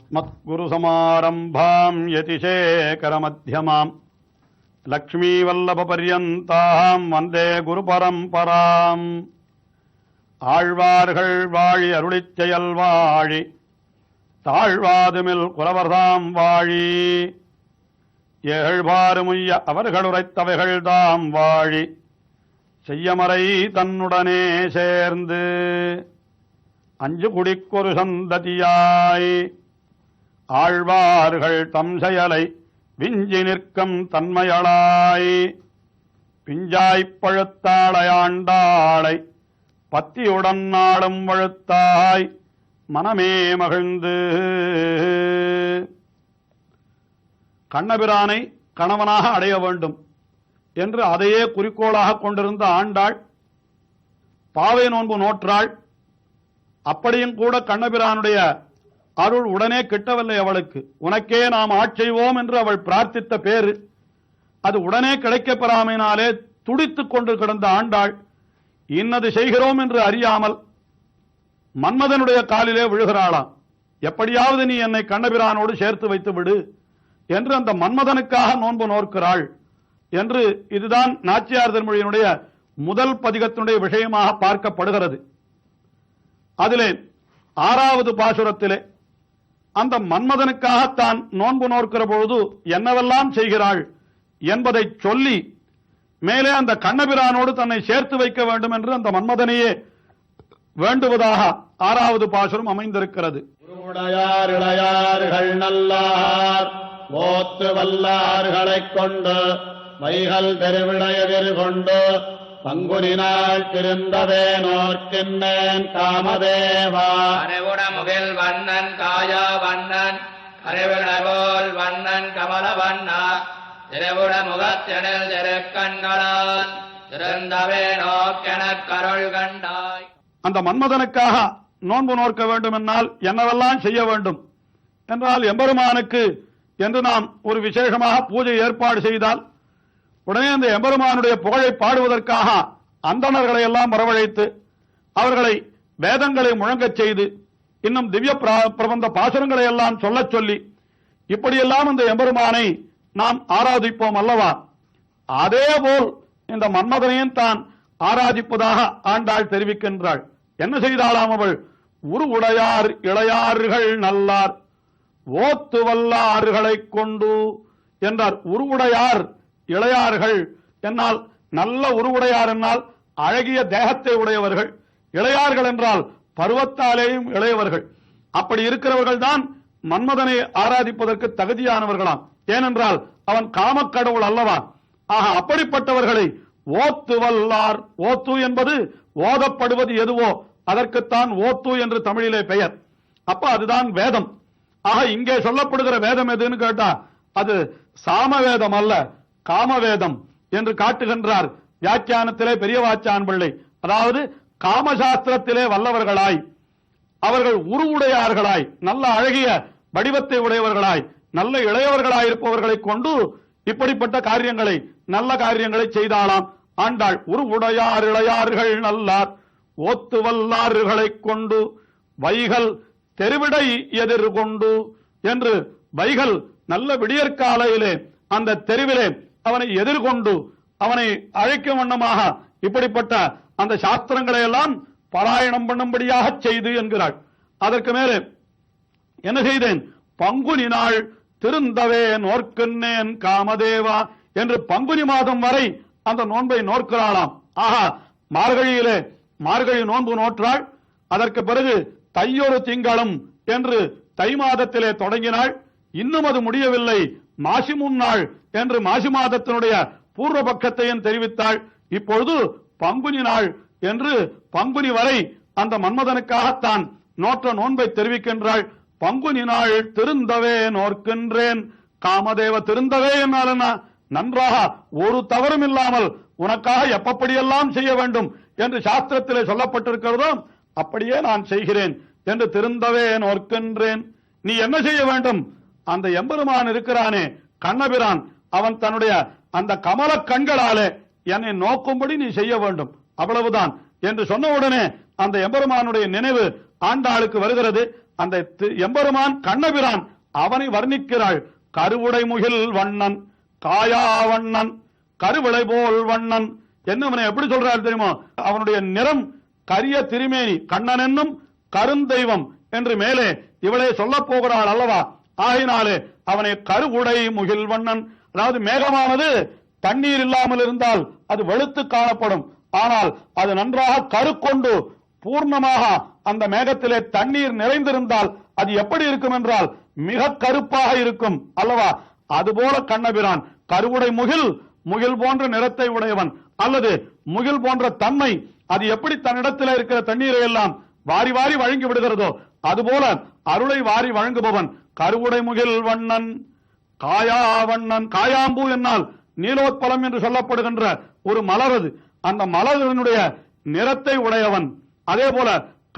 अस्मत्गुरुसमारम्भां यतिशेखरमध्यमां लक्ष्मीवल्लभपर्यन्तां वन्दे गुरुपरम्पराम् ஆழ்வார்கள் வாழி அருளிச் செயல் வாழி தாழ்வாதுமில் குலவர்தாம் வாழி ஏழ்வாறுமுய்ய அவர்கள் உரைத்தவைகள் தாம் வாழி செய்யமறை தன்னுடனே சேர்ந்து அஞ்சு குடிக்கொரு சந்ததியாய் ஆழ்வார்கள் தம் செயலை விஞ்சி நிற்கும் தன்மையளாய் பிஞ்சாய்ப் பழுத்தாளையாண்டாளை பத்தியுடன் நாளும் வழுத்தாய் மனமே மகிழ்ந்து. கண்ணபிரானை கணவனாக அடைய வேண்டும் என்று அதையே குறிக்கோளாக கொண்டிருந்த ஆண்டாள் பாவை நோன்பு நோற்றாள். அப்படியும் கூட கண்ணபிரானுடைய அருள் உடனே கிட்டவில்லை அவளுக்கு. உனக்கே நாம் ஆட்செய்வோம் என்று அவள் பிரார்த்தித்த பேரு அது உடனே கிடைக்கப் பெறாமையினாலே துடித்துக் கொண்டு கிடந்த ஆண்டாள் இன்னது செய்கிறோம் என்று அறியாமல் மன்மதனுடைய காலிலே விழுகிறாளாம். எப்படியாவது நீ என்னை கண்ணபிரானோடு சேர்த்து வைத்து விடு என்று அந்த மன்மதனுக்காக நோன்பு நோக்கிறாள் என்று இதுதான் நாச்சியார் திருமொழியினுடைய முதல் பதிகத்தினுடைய விஷயமாக பார்க்கப்படுகிறது. அதிலே 6வது பாசுரத்திலே அந்த மன்மதனுக்காக தான் நோன்பு நோக்கிற பொழுது என்னவெல்லாம் செய்கிறாள் என்பதை சொல்லி மேலே அந்த கண்ணபிரானோடு தன்னை சேர்த்து வைக்க வேண்டும் என்று அந்த மன்மதனையே வேண்டுவதாக 6வது பாசுரம் அமைந்திருக்கிறது. உடையார் இளையார்கள் நல்லார் ஓத்து வல்லார்களைக் கொண்டு வைகள் தெருவிடையதிர் கொண்டு பங்குனினால் திருந்தவே நோர்க்கின்னேன் காமதேவா. அரைவுட முகில் வண்ணன் காயா வண்ணன் கரைவிடபோல் வண்ணன் கமல வண்ணா திருவுட முகத்தினில் திருக்கண்களால் திருந்தவே நோக்கெனக் கருள் கண்டாய். அந்த மன்மதனுக்காக நோன்பு நோக்க வேண்டும் என்னால் என்னவெல்லாம் செய்ய வேண்டும் என்றால் எம்பெருமானுக்கு என்று நாம் ஒரு விசேஷமாக பூஜை ஏற்பாடு செய்தால் உடனே அந்த எம்பெருமானுடைய புகழை பாடுவதற்காக அந்தணர்களை எல்லாம் வரவழைத்து அவர்களை வேதங்களை முழங்கச் செய்து இன்னும் திவ்ய பிரபந்த பாசுரங்களை எல்லாம் சொல்லச் சொல்லி இப்படியெல்லாம் இந்த எம்பெருமானை நாம் ஆராதிப்போம் அல்லவா. அதேபோல் இந்த மன்மதனையும் தான் ஆராதிப்பதாக ஆண்டாள் தெரிவிக்கின்றாள். என்ன செய்தாளாம் அவள்? உருவுடையார் இளையார்கள் நல்லார் ஓத்து வல்லார்களைக் கொண்டு என்றார். உருவுடையார் இளையார்கள் என்னால் நல்ல உருவுடையார் என்னால் அழகிய தேகத்தை உடையவர்கள், இளையார்கள் என்றால் பருவத்தாலேயும் இளையவர்கள். அப்படி இருக்கிறவர்கள் தான் மன்மதனை ஆராதிப்பதற்கு தகுதியானவர்களாம். ஏனென்றால் அவன் காமக்கடவுள் அல்லவா. ஆக அப்படிப்பட்டவர்களை ஓத்து வல்லார், ஓத்து என்பது ஓதப்படுவது எதுவோ அதற்குத்தான் ஓத்து என்று தமிழிலே பெயர். அப்ப அதுதான் வேதம். ஆக இங்கே சொல்லப்படுகிற வேதம் எதுன்னு கேட்டா அது சாமவேதம் அல்ல, காமவேதம் என்று காட்டுகின்றார் வியாக்கியானத்திலே பெரியவாச்சான் பிள்ளை. அதாவது காமசாஸ்திரத்திலே வல்லவர்களாய், அவர்கள் உருவுடையார்களாய், நல்ல அழகிய வடிவத்தை உடையவர்களாய், நல்ல இளையவர்களாயிருப்பவர்களை கொண்டு இப்படிப்பட்ட காரியங்களை நல்ல காரியங்களை செய்தாளாம் ஆண்டாள். உருவுடையார் இளையார்கள் நல்லார் ஓத்து வல்லார்களைக் கொண்டு வைகள் தெருவிடை எதிர்கொண்டு என்று வைகள் நல்ல விடியற்காலையிலே அந்த தெருவிலே அவனை எதிர்கொண்டு அவனை அழைக்கும் வண்ணமாக இப்படிப்பட்ட அந்த சாஸ்திரங்களை எல்லாம் பாராயணம் பண்ணும்படியாக செய்து என்கிறாள். அதற்கு மேலே என்ன செய்தேன்? பங்குனி நாள் திருந்தவே நோர்க்கின்னேன் காமதேவா என்று பங்குனி மாதம் வரை அந்த நோன்பை நோக்கிறாளாம். ஆஹா, மார்கழியிலே மார்கழி நோன்பு நோற்றாள். அதற்கு பிறகு தையொரு திங்களும் என்று தை மாதத்திலே தொடங்கினாள். இன்னும் அது முடியவில்லை. மாசி முன்னாள் என்று மாசி மாதத்தினுடைய பூர்வ பக்கத்தையும் தெரிவித்தாள். இப்பொழுது பங்குனி நாள் என்று பங்குனி வரை அந்த மன்மதனுக்காகத்தான் நோற்ற நோன்பை தெரிவிக்கின்றாள். பங்குனி நாள் திருந்தவே நோர்க்கின்றேன் காமதேவ. திருந்தவே என்னால் என்ன? நன்றாக ஒரு தவறும் இல்லாமல் உனக்காக எப்படியெல்லாம் செய்ய வேண்டும் என்று சாஸ்திரத்திலே சொல்லப்பட்டிருக்கிறதோ அப்படியே நான் செய்கிறேன் என்று திருந்தவே நோர்க்கின்றேன். நீ என்ன செய்ய வேண்டும்? அந்த எம்பெருமான் இருக்கிறானே கண்ணபிரான், அவன் தன்னுடைய அந்த கமல கண்களாலே என்னை நோக்கும்படி நீ செய்ய வேண்டும், அவ்வளவுதான் என்று சொன்ன உடனே அந்த எம்பெருமானுடைய நினைவு ஆண்டாளுக்கு வருகிறது. அந்த எம்பெருமான் கண்ணபிரான் அவனை வர்ணிக்கிறாள். கருவுடை முகில் வண்ணன், காயா வண்ணன், கருவிளை போல் வண்ணன். என்ன எப்படி சொல்றாரு தெரியுமோ? அவனுடைய நிறம் கரிய திருமேனி, கண்ணன் என்னும் கருந்தெய்வம் என்று மேலே இவளே சொல்ல போகிறாள் அல்லவா? ஆகினாலே அவனை கருவுடை முகில் வண்ணன். அதாவது மேகமானது தண்ணீர் இல்லாமல் இருந்தால் அது வெளுத்து காணப்படும். ஆனால் அது நன்றாக கருக்கொண்டு பூர்ணமாக அந்த மேகத்திலே தண்ணீர் நிறைந்திருந்தால் அது எப்படி இருக்கும் என்றால் மிக கருப்பாக இருக்கும் அல்லவா? அதுபோல கண்ணபிரான் கருவுடை முகில், முகில் போன்ற நிறத்தை உடையவன், அல்லது முகில் போன்ற தன்மை. அது எப்படி தன்னிடத்தில் இருக்கிற தண்ணீரை எல்லாம் வாரி வாரி வழங்கி விடுகிறதோ அதுபோல அருளை வாரி வழங்குபவன் கருவுடை முகில் வண்ணன், காயா வண்ணன். காயாம்பூ என்னால் நீலோத்பலம் என்று சொல்லப்படுகின்ற ஒரு மலரது. அந்த மலரினுடைய நிறத்தை உடையவன். அதே போல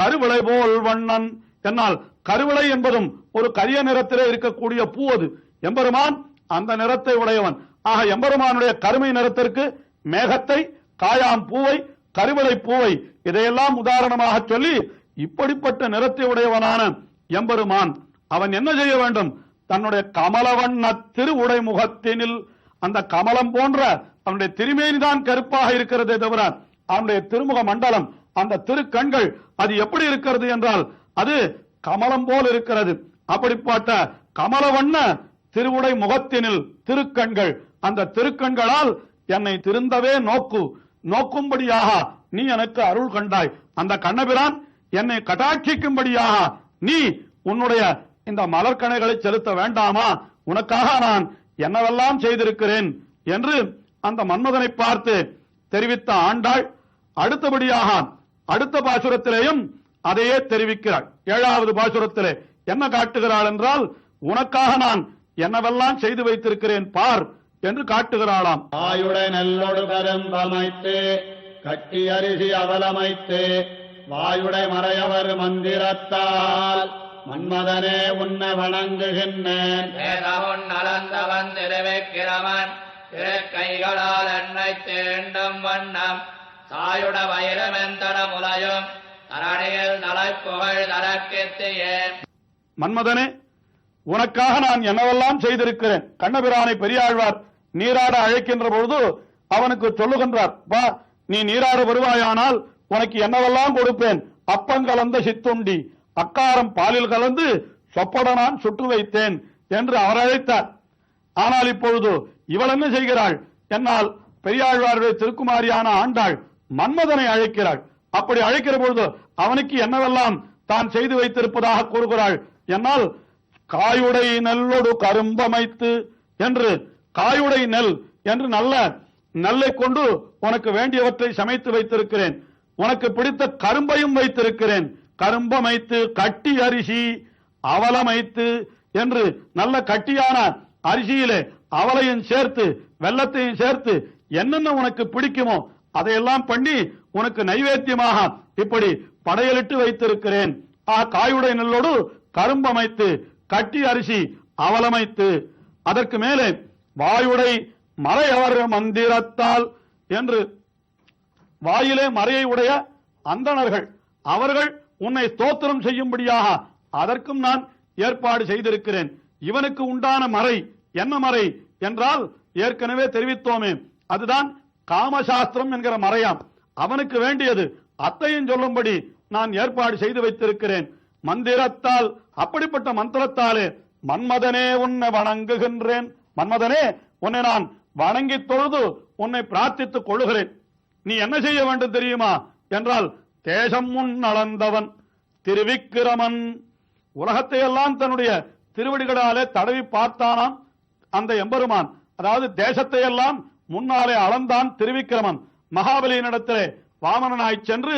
கருவிளை போல் வண்ணன் என்னால் கருவிளை என்பதும் ஒரு கரிய நிறத்திலே இருக்கக்கூடிய பூ. அது எம்பெருமான் அந்த நிறத்தை உடையவன். ஆக எம்பெருமானுடைய கருமை நிறத்திற்கு மேகத்தை, காயாம் பூவை, கருவிளை பூவை இதையெல்லாம் உதாரணமாக சொல்லி இப்படிப்பட்ட நிறத்தை உடையவனான எம்பெருமான் அவன் என்ன செய்ய வேண்டும்? தன்னுடைய கமலவண்ண திருவுடை முகத்தினில், அந்த கமலம் போன்ற அவனுடைய திருமேனிதான் கருப்பாக இருக்கிறதே தவிர அவனுடைய திருமுக மண்டலம், அந்த திருக்கண்கள் அது எப்படி இருக்கிறது என்றால் அது கமலம் போல் இருக்கிறது. அப்படிப்பட்ட கமலவண்ண திருவுடை முகத்தினில் திருக்கண்கள், அந்த திருக்கண்களால் என்னை திருந்தவே நோக்கும்படியாக நீ எனக்கு அருள் கண்டாய். அந்த கண்ணபிரான் என்னை கட்டாட்சிக்கும்படியாக நீ உன்னுடைய இந்த மலர்கணைகளை செலுத்த வேண்டாமா? உனக்காக நான் என்னவெல்லாம் செய்திருக்கிறேன் என்று அந்த மன்மதனை பார்த்து தெரிவித்த ஆண்டாள் அடுத்தபடியாக அடுத்த பாசுரத்திலேயும் அதையே தெரிவிக்கிறாள். 7வது பாசுரத்திலே என்ன காட்டுகிறாள் என்றால், உனக்காக நான் என்னவெல்லாம் செய்து வைத்திருக்கிறேன் பார் என்று காட்டுகிறாளாம். ஆயுடை நெல்லோடு கரும்பமைத்து, கட்டி அரிசி அவலமைத்து, வாயுடை மறையவர் மந்திரத்தால் மன்மதனே உன்ன வணங்குகின்றேன். நலந்தவன் திருவிக்கிரமன் திருக்கைகளால் என்னை தீண்டும் வண்ணம் சாயுட வைரமெந்தட முலையும் தரணியில் தலைப்புகழ் தரக்கித்தியே. மன்மதனே, உனக்காக நான் என்னவெல்லாம் செய்திருக்கிறேன். கண்ணபிரானை பெரியாழ்வார் நீராட அழைக்கின்ற பொழுது அவனுக்கு சொல்லுகின்றார், வா நீ நீராட வருவாயானால் உனக்கு என்னவெல்லாம் கொடுப்பேன். அப்பங்கலந்த சித்துண்டி, அக்காரம் பாலில் கலந்து சொப்பட நான் சுட்டு வைத்தேன் என்று அவர் அழைத்தார். ஆனால் இப்பொழுது இவள் என்ன செய்கிறாள்? என்னால் பெரியாழ்வாருடைய திருக்குமாரியான ஆண்டாள் மன்மதனை அழைக்கிறாள். அப்படி அழைக்கிற பொழுது அவனுக்கு என்னவெல்லாம் தான் செய்து வைத்திருப்பதாக கூறுகிறாள். என்னால் காயுடை நெல்லோடு கரும்பமைத்து என்று, காயுடை நெல் என்று நல்ல நெல்லை கொண்டு உனக்கு வேண்டியவற்றை சமைத்து வைத்திருக்கிறேன். உனக்கு பிடித்த கரும்பையும் வைத்திருக்கிறேன். கரும்பமைத்து, கட்டி அரிசி அவலமைத்து என்று நல்ல கட்டியான அரிசியிலே அவளையும் சேர்த்து வெல்லத்தையும் சேர்த்து என்னென்ன உனக்கு பிடிக்குமோ அதையெல்லாம் பண்ணி உனக்கு நைவேத்தியமாக இப்படி படையலிட்டு வைத்திருக்கிறேன். காயுடை நெல்லோடு கரும்பமைத்து, கட்டி அரிசி அவலமைத்து, அதற்கு மேலே வாயுடை மறையவர் மந்திரத்தால் என்று வாயிலே மறையை உடைய அந்தணர்கள் அவர்கள் உன்னை ஸ்தோத்திரம் செய்யும்படியாக அதற்கும் நான் ஏற்பாடு செய்திருக்கிறேன். இவனுக்கு உண்டான மறை என்ன மறை என்றால் ஏற்கனவே தெரிவித்தோமே, அதுதான் காமசாஸ்திரம் என்கிற மறையாம். அவனுக்கு வேண்டியது அத்தையும் சொல்லும்படி நான் ஏற்பாடு செய்து வைத்திருக்கிறேன். மந்திரத்தால், அப்படிப்பட்ட மந்திரத்தாலே மன்மதனே உன்னை வணங்குகின்றேன். மன்மதனே, உன்னை நான் வணங்கி தொழுது உன்னை பிரார்த்தித்துக் கொள்ளுகிறேன். நீ என்ன செய்ய வேண்டும் தெரியுமா என்றால், தேசம் முன் அளந்தவன் திருவிக்கிரமன், உலகத்தை எல்லாம் தன்னுடைய திருவடிகளாலே தடவி பார்த்தானாம் அந்த எம்பெருமான். அதாவது தேசத்தை எல்லாம் முன்னாலே அளந்தான் திருவிக்கிரமன். மகாபலியினிடத்திலே வாமனனாய் சென்று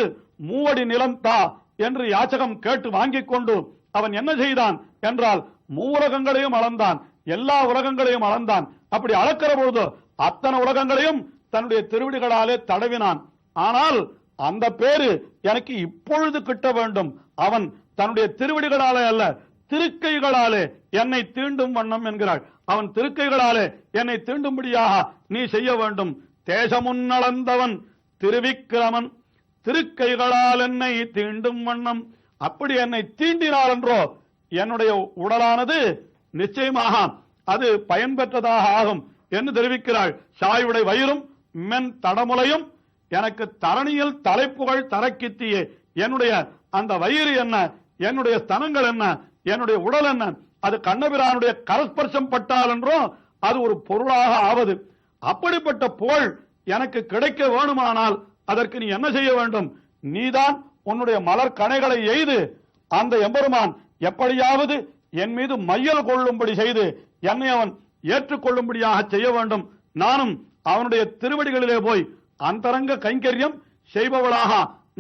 மூவடி நிலம் தா என்று யாச்சகம் கேட்டு வாங்கிக் கொண்டு அவன் என்ன செய்தான் என்றால், மூவுலகங்களையும் அளந்தான், எல்லா உலகங்களையும் அளந்தான். அப்படி அளக்கிற பொழுது அத்தனை உலகங்களையும் தன்னுடைய திருவடிகளாலே தடவினான். ஆனால் அந்த பேரு எனக்கு இப்பொழுது கிட்ட வேண்டும். அவன் தன்னுடைய திருவடிகளாலே அல்ல, திருக்கைகளாலே என்னை தீண்டும் வண்ணம் என்கிறாள். அவன் திருக்கைகளாலே என்னை தீண்டும்படியாக நீ செய்ய வேண்டும். தேசமுன்னளந்தவன் திருவிக்கிரமன் திருக்கைகளால் என்னை தீண்டும் வண்ணம் அப்படி என்னை தீண்டினார் என்றோ என்னுடைய உடலானது நிச்சயமாக அது பயன்பெற்றதாக ஆகும் என்று தெரிவிக்கிறாள். சாயுடைய வயிறும் மென் தடமுலையும் எனக்கு தரணியில் தலைப்புகள் தரக்கித்தியே. என்னுடைய அந்த வயிறு என்ன, என்னுடைய ஸ்தனங்கள் என்ன, என்னுடைய உடல் என்ன, அது கண்ணபிரானுடைய கரஸ்பர்சம் பட்டால் என்றும் அது ஒரு பொருளாக ஆவது. அப்படிப்பட்ட புகழ் எனக்கு கிடைக்க வேணுமானால் அதற்கு நீ என்ன செய்ய வேண்டும்? நீதான் உன்னுடைய மலர் கணைகளை எய்து அந்த எம்பெருமான் எப்படியாவது என் மீது மையல் கொள்ளும்படி செய்து என்னை அவன் ஏற்றுக்கொள்ளும்படியாக செய்ய வேண்டும். நானும் அவனுடைய திருவடிகளிலே போய் அந்தரங்க கைங்கரியம் செய்பவளாக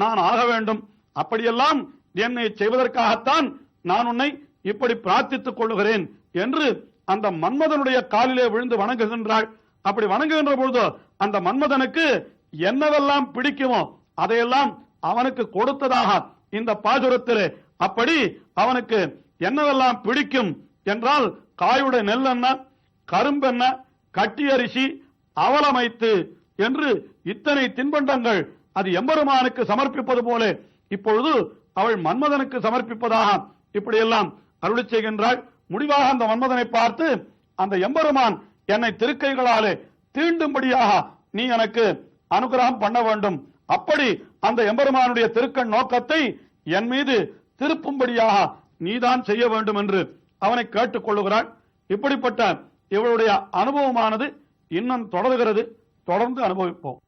நான் ஆக வேண்டும். அப்படியெல்லாம் என்னை செய்வதற்காகத்தான் நான் உன்னை இப்படி பிரார்த்தித்துக் கொள்ளுகிறேன் என்று அந்த மன்மதனுடைய காலிலே விழுந்து வணங்குகின்றாள். அப்படி வணங்குகின்ற பொழுது அந்த மன்மதனுக்கு என்னவெல்லாம் பிடிக்குமோ அதையெல்லாம் அவனுக்கு கொடுத்ததாக இந்த பாசுரத்திலே. அப்படி அவனுக்கு என்னவெல்லாம் பிடிக்கும் என்றால் காயுடைய நெல் என்ன, கரும்பென்ன, கட்டி அரிசி, அவலமைத்து என்று இத்தனை தின்பண்டங்கள் அது எம்பெருமானுக்கு சமர்ப்பிப்பது போல இப்பொழுது அவள் மன்மதனுக்கு சமர்ப்பிப்பதாக இப்படியெல்லாம் அருளி செய்கின்றாள். முடிவாக அந்த மன்மதனை பார்த்து அந்த எம்பெருமான் என்னை திருக்கைகளாலே தீண்டும்படியாக நீ எனக்கு அனுகிரகம் பண்ண வேண்டும். அப்படி அந்த எம்பெருமானுடைய திருக்கண் நோக்கத்தை என் மீது திருப்பும்படியாக நீதான் செய்ய வேண்டும் என்று அவனை கேட்டுக் கொள்ளுகிறாள். இப்படிப்பட்ட இவளுடைய அனுபவமானது இன்னும் தொடர்கிறது. தொடர்ந்து அனுபவிப்போம்.